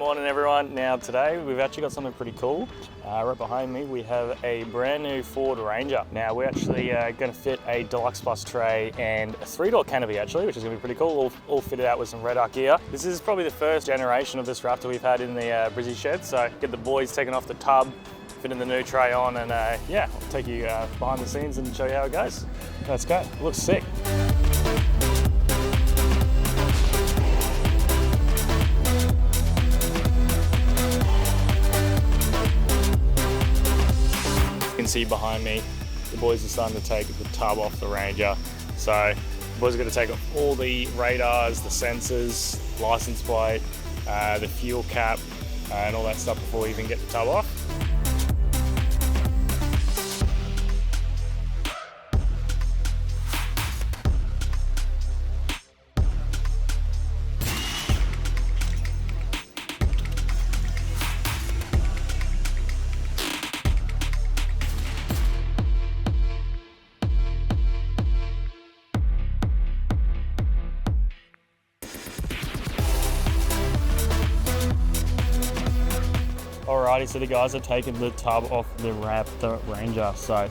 Morning everyone. Now today we've actually got something pretty cool. Right behind me we have a brand new Ford Ranger. Now we're actually going to fit a Deluxe Plus tray and a 3-door canopy actually, which is going to be pretty cool, all fitted out with some red arc gear. This is probably the first generation of this Raptor we've had in the Brizzy shed, so get the boys taking off the tub, fitting the new tray on, and yeah, I'll take you behind the scenes and show you how it goes. Let's go. It looks sick. You can see behind me, the boys are starting to take the tub off the Ranger. So the boys are going to take off all the radars, the sensors, license plate, the fuel cap, and all that stuff before we even get the tub off. Alrighty, so the guys are taking the tub off the Raptor Ranger. So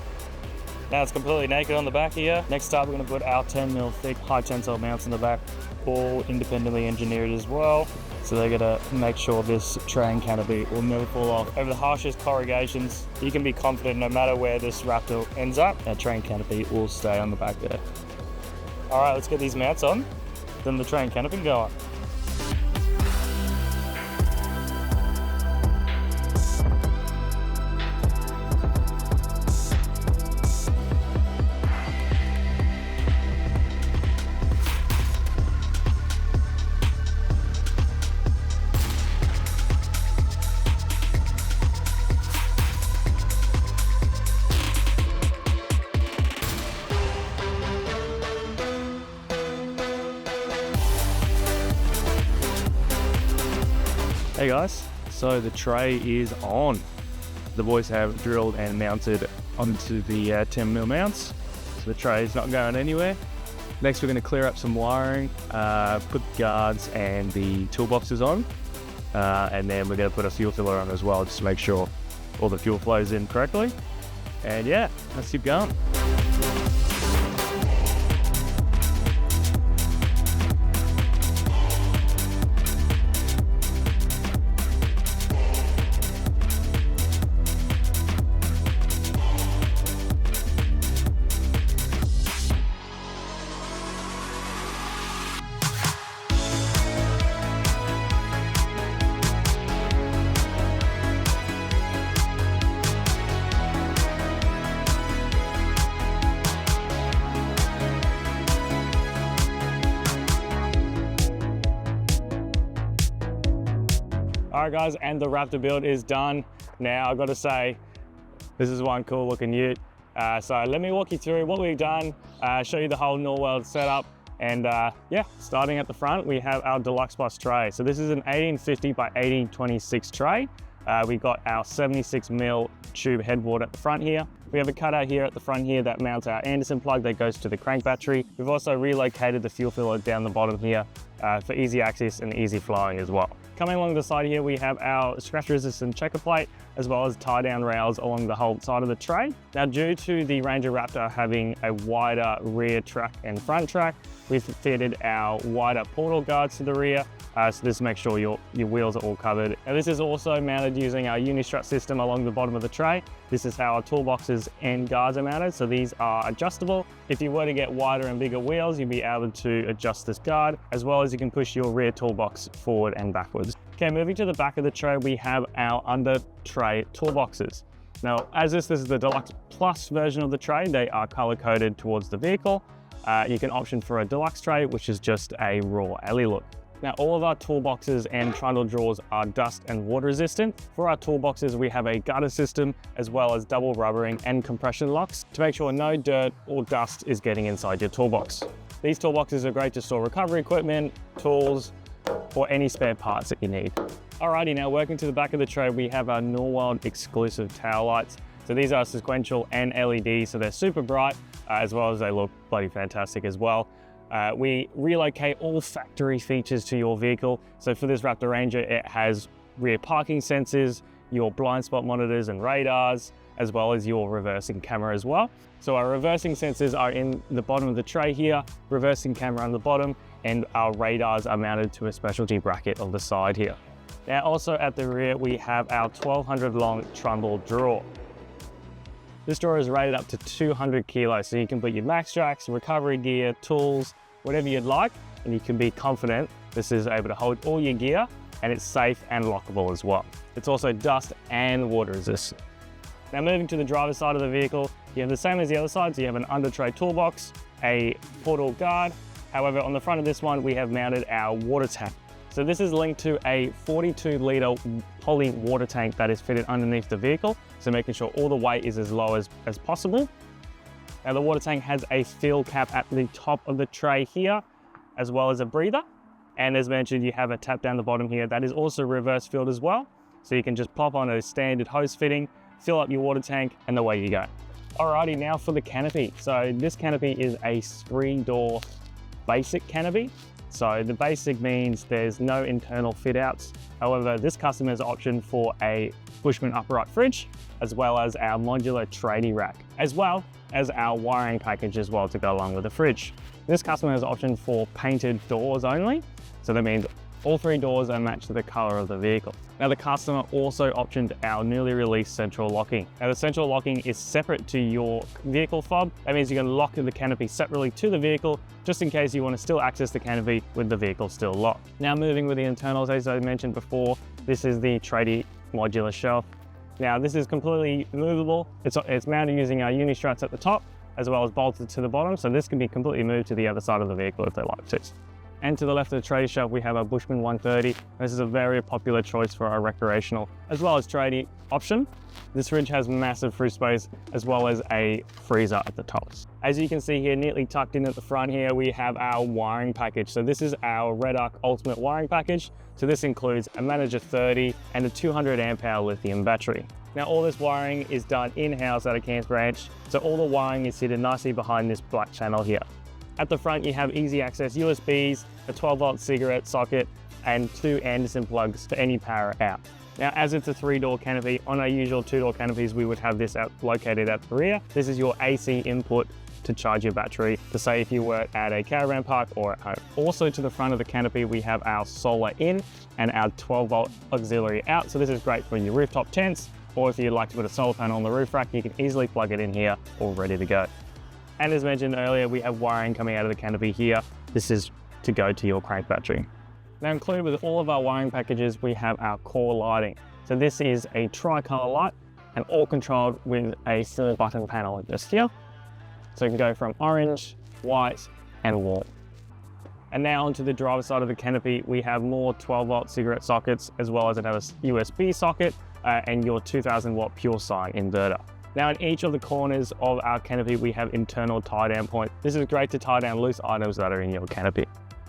now it's completely naked on the back here. Next up, we're going to put our 10mm thick high tensile mounts in the back, all independently engineered as well. So they're going to make sure this tray and canopy will never fall off. Over the harshest corrugations, you can be confident no matter where this Raptor ends up, our tray and canopy will stay on the back there. Alright, let's get these mounts on, then the tray and canopy can go on. Hey guys, so the tray is on. The boys have drilled and mounted onto the 10mm mounts. So the tray is not going anywhere. Next we're going to clear up some wiring, put the guards and the toolboxes on, and then we're going to put a fuel filler on as well just to make sure all the fuel flows in correctly. And yeah, let's keep going. All right guys, and the Raptor build is done. Now I've got to say, this is one cool looking ute. So let me walk you through what we've done, show you the whole Norweld setup. And yeah, starting at the front, we have our Deluxe Plus tray. So this is an 1850 by 1826 tray. We got our 76mm tube headboard at the front here. We have a cutout here at the front here that mounts our Anderson plug that goes to the crank battery. We've also relocated the fuel filler down the bottom here for easy access and easy flowing as well. Coming along the side here, we have our scratch resistant checker plate, as well as tie down rails along the whole side of the tray. Now, due to the Ranger Raptor having a wider rear track and front track, we've fitted our wider portal guards to the rear. So this makes sure your wheels are all covered. And this is also mounted using our Unistrut system along the bottom of the tray. This is how our toolboxes and guards are mounted. So these are adjustable. If you were to get wider and bigger wheels, you'll be able to adjust this guard, as well as you can push your rear toolbox forward and backwards. Okay, moving to the back of the tray, we have our under tray toolboxes. Now, as this is the Deluxe Plus version of the tray, they are color coded towards the vehicle. You can option for a Deluxe tray, which is just a raw alley look. Now, all of our toolboxes and trundle drawers are dust and water resistant. For our toolboxes, we have a gutter system, as well as double rubbering and compression locks to make sure no dirt or dust is getting inside your toolbox. These toolboxes are great to store recovery equipment, tools, or any spare parts that you need. Alrighty, now working to the back of the tray, we have our Norweld exclusive tail lights. So these are sequential and LED, so they're super bright, as well as they look bloody fantastic as well. We relocate all factory features to your vehicle. So for this Raptor Ranger, it has rear parking sensors, your blind spot monitors and radars, as well as your reversing camera as well. So our reversing sensors are in the bottom of the tray here, reversing camera on the bottom, and our radars are mounted to a specialty bracket on the side here. Now also at the rear, we have our 1200 long trundle drawer. This drawer is rated up to 200 kilos, so you can put your max jacks, recovery gear, tools, whatever you'd like, and you can be confident this is able to hold all your gear, and it's safe and lockable as well. It's also dust and water resistant. Now moving to the driver's side of the vehicle, you have the same as the other side, so you have an under tray toolbox, a portal guard. However, on the front of this one, we have mounted our water tank. So this is linked to a 42 litre poly water tank that is fitted underneath the vehicle, so making sure all the weight is as low as possible. Now the water tank has a fill cap at the top of the tray here, as well as a breather. And as mentioned, you have a tap down the bottom here that is also reverse filled as well. So you can just pop on a standard hose fitting, fill up your water tank, and away you go. Alrighty, now for the canopy. So this canopy is a 3-door basic canopy. So the basic means there's no internal fit outs. However, this customer has optioned for a Bushman upright fridge, as well as our modular tradie rack, as well as our wiring package as well to go along with the fridge. This customer has optioned for painted doors only. So that means all 3 doors are matched to the color of the vehicle. Now the customer also optioned our newly released central locking. Now the central locking is separate to your vehicle fob. That means you can lock the canopy separately to the vehicle, just in case you want to still access the canopy with the vehicle still locked. Now moving with the internals, as I mentioned before, this is the tradie modular shelf. Now this is completely movable. It's mounted using our uni struts at the top, as well as bolted to the bottom. So this can be completely moved to the other side of the vehicle if they like to. And to the left of the tradie shelf, we have our Bushman 130. This is a very popular choice for our recreational, as well as tradie option. This fridge has massive fridge space, as well as a freezer at the top. As you can see here, neatly tucked in at the front here, we have our wiring package. So this is our Red Arc Ultimate wiring package. So this includes a Manager 30 and a 200 amp hour lithium battery. Now all this wiring is done in-house at a Cairns branch. So all the wiring is seated nicely behind this black channel here. At the front, you have easy access USBs, a 12-volt cigarette socket, and 2 Anderson plugs for any power out. Now, as it's a 3-door canopy, on our usual 2-door canopies, we would have this located at the rear. This is your AC input to charge your battery, to say if you were at a caravan park or at home. Also to the front of the canopy, we have our solar in and our 12-volt auxiliary out. So this is great for your rooftop tents, or if you'd like to put a solar panel on the roof rack, you can easily plug it in here, all ready to go. And as mentioned earlier, we have wiring coming out of the canopy here. This is to go to your crank battery. Now included with all of our wiring packages, we have our core lighting. So this is a tri-color light and all controlled with a 4-button panel just here. So it can go from orange, white, and warm. And now onto the driver's side of the canopy, we have more 12-volt cigarette sockets, as well as another USB socket and your 2000-watt pure sine inverter. Now in each of the corners of our canopy, we have internal tie down points. This is great to tie down loose items that are in your canopy.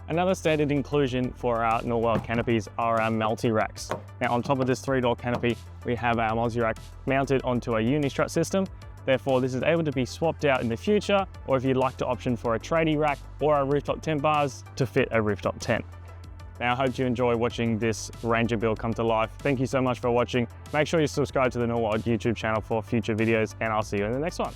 Another standard inclusion for our Norweld canopies are our multi-racks. Now on top of this 3-door canopy, we have our multi-rack mounted onto a uni-strut system. Therefore, this is able to be swapped out in the future, or if you'd like to option for a tradie rack or a rooftop tent bars to fit a rooftop tent. Now, I hope you enjoy watching this Ranger build come to life. Thank you so much for watching. Make sure you subscribe to the Norweld YouTube channel for future videos, and I'll see you in the next one.